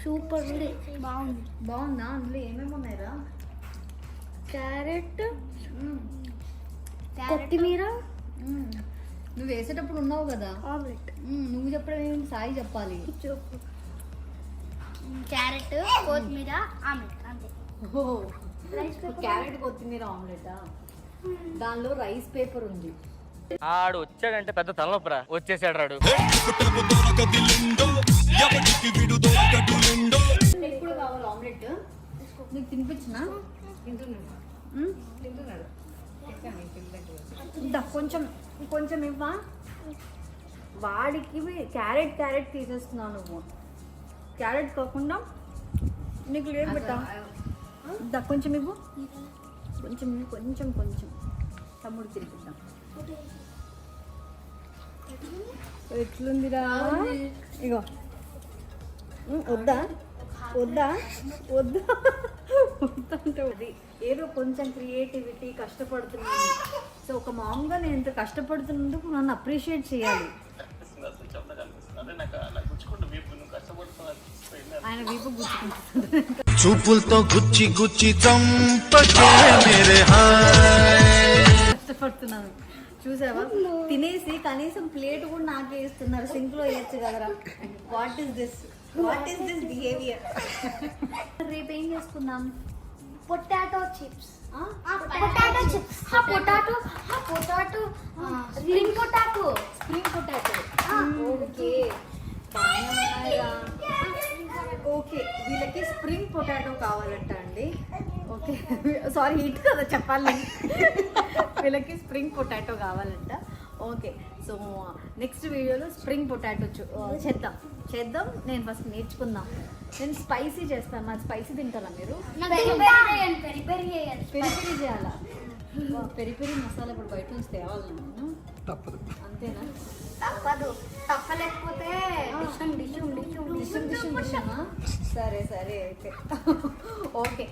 Super ఉంది, బాగుంది. బాగుందా? అందులో ఏమేమి ఉన్నాయిరా? క్యారెట్, కొత్తిమీర, నువ్వు వేసేటప్పుడు ఉన్నావు కదా. ఆమ్లెట్. నువ్వు చెప్పడం ఏమి, సాయి చెప్పాలి. క్యారెట్, కొత్తిమీర, ఆమ్లెట్ అంతే. క్యారెట్ కొత్తిమీర ఆమ్లెటా? దానిలో రైస్ పేపర్ ఉంది. ఆడు వచ్చాడంటే పెద్ద తలనొప్పరా. వచ్చేసాడు రాడు. ఎప్పుడు కావాలి ఆమ్లెట్? నీకు తినిపించినా? కొంచెం కొంచెం ఇవ్వా. వాడికి క్యారెట్ తీసేస్తున్నావు నువ్వు. క్యారెట్ కాకుండా నీకు లేదు పెట్టా. కొంచెం ఇవ్వు, కొంచెం కొంచెం కొంచెం తమ్ముడు తిరిగిద్దాం. ఎట్లుందిరా? ఇగో వద్దా వద్దా వద్దా వద్దంటే అది ఏదో కొంచెం క్రియేటివిటీ కష్టపడుతున్నాను. సో ఒక మామూలుగా నేను ఇంత కష్టపడుతున్నందుకు నన్ను అప్రిషియేట్ చేయాలి. ఆయన వీపు గుచ్చుకుంటున్నాడు. చూపులతో గుచ్చి గుచ్చి కష్టపడుతున్నాను చూసావా? తినేసి కనీసం ప్లేట్ కూడా నాకే ఇస్తున్నారు. సింక్ లో వేయచ్చు కదరా. What is this behaviour? రేపు ఏం చేసుకుందాం? Potato chips. Potato chips. Potato spring potato. Okay, okay. వీళ్ళకి స్ప్రింగ్ పొటాటో కావాలంట అండి. ఓకే, సారీ హిట్ కదా చెప్పాలి. వీళ్ళకి స్ప్రింగ్ పొటాటో కావాలంట. ఓకే, సో నెక్స్ట్ వీడియోలో స్ప్రింగ్ పొటాటో చేద్దాం. నేను ఫస్ట్ నేర్చుకుందాం. నేను స్పైసీ చేస్తాను. మరి స్పైసీ తింటారా మీరు? పెరి చేయాలా? పెరి మసాలా ఇప్పుడు బయట నుంచి తేవాలి నేను. తప్పదు, అంతేనా? తప్పలేకపోతే సరే అయితే ఓకే.